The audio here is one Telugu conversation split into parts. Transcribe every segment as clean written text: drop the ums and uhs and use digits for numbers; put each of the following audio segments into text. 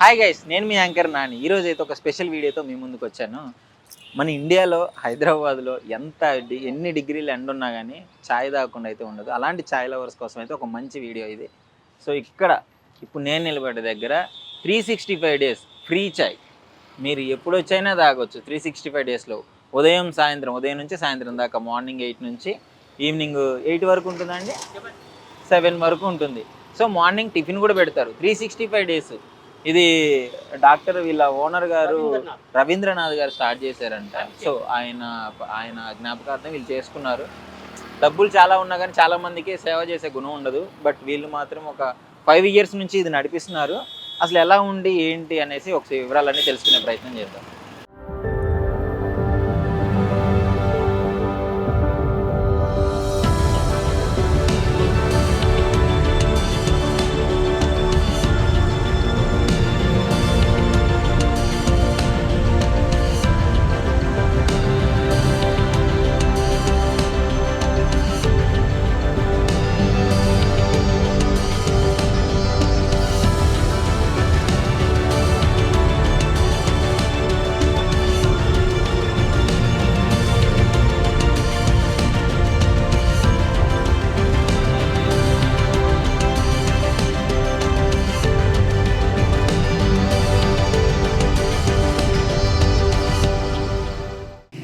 హాయ్ గైస్, నేను మీ యాంకర్ నాని. ఈరోజు అయితే ఒక స్పెషల్ వీడియోతో మీ ముందుకు వచ్చాను. మన ఇండియాలో హైదరాబాద్లో ఎన్ని డిగ్రీలు ఎండ ఉన్నా కానీ ఛాయ్ తాగకుండా అయితే ఉండదు. అలాంటి ఛాయ్ లవర్స్ కోసం అయితే ఒక మంచి వీడియో ఇది. సో ఇప్పుడు నేను నిలబడ్డ దగ్గర 365 డేస్ ఫ్రీ ఛాయ్ మీరు ఎప్పుడు వచ్చైనా తాగొచ్చు. 365 డేస్లో ఉదయం నుంచి సాయంత్రం దాకా, మార్నింగ్ 8 నుంచి ఈవినింగ్ 8 వరకు ఉంటుందండి, 7 వరకు ఉంటుంది. సో మార్నింగ్ టిఫిన్ కూడా పెడతారు. 365 డేస్ ఇది డాక్టర్ వీళ్ళ ఓనర్ గారు రవీంద్రనాథ్ గారు స్టార్ట్ చేశారంట. సో ఆయన జ్ఞాపకార్థం వీళ్ళు చేసుకున్నారు. డబ్బులు చాలా ఉన్నా కానీ చాలా మందికి సేవ చేసే గుణం ఉండదు. బట్ వీళ్ళు మాత్రం ఒక 5 years నుంచి ఇది నడిపిస్తున్నారు. అసలు ఎలా ఉండి ఏంటి అనేసి ఒక వివరాలన్నీ తెలుసుకునే ప్రయత్నం చేద్దాం.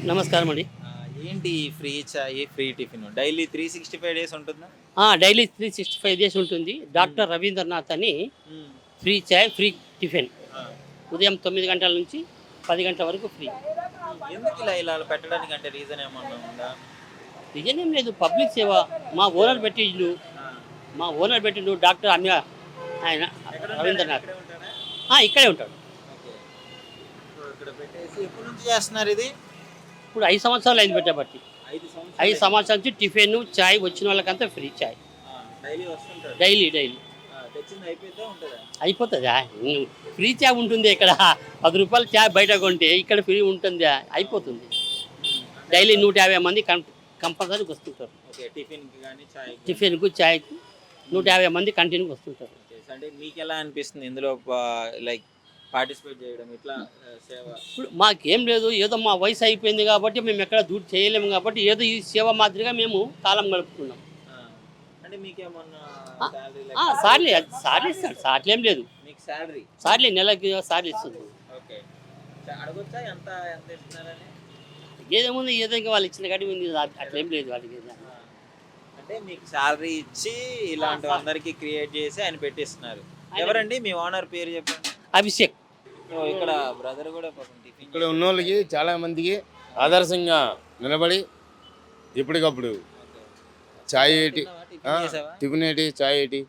నమస్కారం అండి. ఏంటి ఫ్రీ చాయ్, ఫ్రీ టిఫిన్ డైలీ 365 డేస్ ఉంటుందా? డైలీ 365 డేస్ ఉంటుంది. డాక్టర్ రవీంద్రనాథ్ అని ఫ్రీ చాయ్, ఫ్రీ టిఫిన్. ఉదయం 9 గంటల నుంచి 10 గంటల వరకు ఫ్రీ. ఎందుకు ఇలా పెట్టడానికి అంటే రీజన్ ఏమన్నా ఉందా? రీజన్ ఏం లేదు, పబ్లిక్ సేవ. మా ఓనర్ పెట్టిండు డాక్టర్ ఆయన రవీంద్రనాథ్. ఇక్కడే ఉంటాడు. ఎప్పటి నుంచి చేస్తున్నారు ఇది? ఇప్పుడు 5 సంవత్సరాలు అయింది పెట్టబట్టి. 5 సంవత్సరాల నుంచి టిఫిన్, చాయ్ వచ్చిన వాళ్ళకంతా ఫ్రీ చాయ్ డైలీ. అయిపోతుందా? ఫ్రీ చాయ్ ఉంటుంది ఇక్కడ. 10 రూపాయలు చాయ్ బయట కొంటే ఇక్కడ ఫ్రీ ఉంటుందా? అయిపోతుంది. డైలీ 150 మంది కంపల్సరీకి వస్తుంటారు. టిఫిన్కు, చాయ్కు 150 మంది కంటిన్యూకి వస్తుంటారు. అంటే మీకు ఎలా అనిపిస్తుంది ఇందులో లైక్ పార్టిసిపేట్ చేయడం? ఇట్లా సేవ ఇప్పుడు మాకేం లేదు, ఏదో మా వయసు అయిపోయింది కాబట్టి మేము ఎక్కడ దూరం చేయలేము కాబట్టి ఏదో ఈ సేవ మాదిరిగా మేము కాలం గడుపుతున్నాం. అంటే మీకేమన్నా సార్లీ ఇస్తాడు. సార్లు ఏం లేదు, మీకు శాలరీ సార్లీ నెలకి సార్లు ఇస్తుంది. అడగొచ్చా ఎంత ఇస్తున్నారని? ఏదేముంది, ఏదో ఇంకా వాళ్ళు ఇచ్చిన కాబట్టి అట్లేం లేదు వాళ్ళకి. అంటే మీకు శాలరీ ఇచ్చి ఇలాంటి అందరికీ క్రియేట్ చేసి ఆయన పెట్టిస్తున్నారు. ఎవరండి మీ ఓనర్ పేరు చెప్పండి? అభిషేక్. ఇక్కడ బ్రదర్ కూడా ఇక్కడ ఉన్న వాళ్ళకి చాలా మందికి ఆదర్శంగా నిలబడి ఎప్పటికప్పుడు ఛాయ్ ఏంటి, టిఫిన్ ఏంటి, ఛాయ్ ఏంటి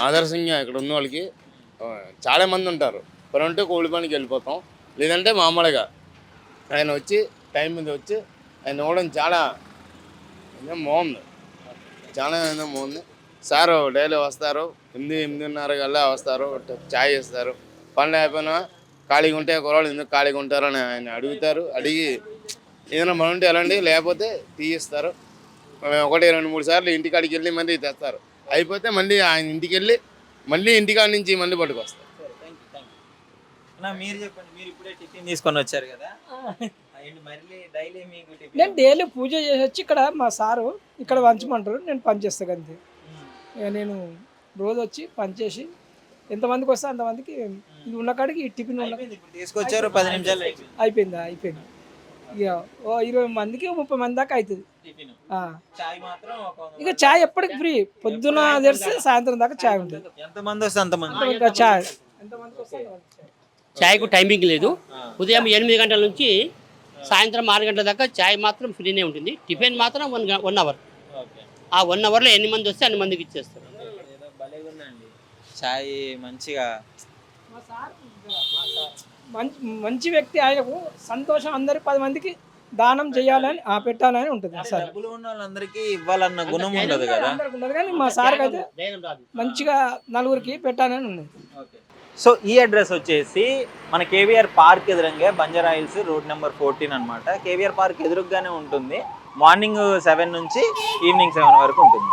ఆదర్శంగా ఇక్కడ ఉన్న వాళ్ళకి చాలా మంది ఉంటారు. పని ఉంటే కూలి పనికి వెళ్ళిపోతాం, లేదంటే మామూలుగా ఆయన వచ్చి టైం మీద వచ్చి ఆయన ఇవ్వడం చాలా బాగుంది. చాలా బాగుంది. సారు డైలీ వస్తారు, 8:30 కల్లా వస్తారు, ఛాయ్ ఇస్తారు. పనులు అయిపోయినా ఖాళీగా ఉంటే కుర్రాళ్ళు ఎందుకు ఖాళీగా ఉంటారని ఆయన అడిగి ఏదైనా పని ఉంటే వెళ్ళండి, లేకపోతే తీయిస్తారు. 1-2-3 సార్లు ఇంటికాడికి వెళ్ళి మళ్ళీ తెస్తారు. అయిపోతే మళ్ళీ ఆయన ఇంటికి వెళ్ళి మళ్ళీ ఇంటికాడి నుంచి మళ్ళీ పట్టుకొస్తారు. మీరు చెప్పండి, మీరు ఇప్పుడే టిఫిన్ తీసుకొని వచ్చారు కదా, నేను డైలీ పూజ చేసి వచ్చి ఇక్కడ మా సారు ఇక్కడ పంచమంటారు, నేను పని చేస్తాను అంతే. ఇక నేను రోజు వచ్చి పని చేసి ఎంతమందికి వస్తే అంతమందికి ఇది ఉన్న కాడికి ఈ టిఫిన్ తీసుకొచ్చారు. 10 నిమిషాలు అయిపోయింది. ఇక 20 మందికి 30 మంది దాకా అవుతుంది. ఇక చాయ్ ఎప్పటికి ఫ్రీ. పొద్దున తెరిస్తే సాయంత్రం దాకా చాయ్ ఉంటుంది. ఎంతమంది వస్తే అంతమంది చాయ్. చాయ్కు టైమింగ్ లేదు. ఉదయం 8 గంటల నుంచి సాయంత్రం 6 గంటల దాకా చాయ్ మాత్రం ఫ్రీనే ఉంటుంది. టిఫిన్ మాత్రం 1 అవర్. ఆ 1 అవర్లో ఎన్ని మంది వస్తే అన్ని మందికి ఇచ్చేస్తారు. చాయ్ మంచిగా మంచి వ్యక్తి. ఆయనకు సంతోషం, అందరికి 10 మందికి దానం చేయాలని పెట్టాలని ఉంటుంది. సార్ డబ్బులు ఉన్న వాళ్ళందరికీ ఇవ్వాలన్న గుణం ఉండదు కదా, ఉండదు. కానీ మా సార్కి అయితే మంచిగా నలుగురికి పెట్టాలని ఉన్నది. సో ఈ అడ్రస్ వచ్చేసి మన కేవీఆర్ పార్క్ ఎదురుగా, బంజారాహిల్స్ రోడ్ నెంబర్ 14 అనమాట. కేవీఆర్ పార్క్ ఎదురుగానే ఉంటుంది. మార్నింగ్ 7 నుంచి ఈవినింగ్ 7 వరకు ఉంటుంది.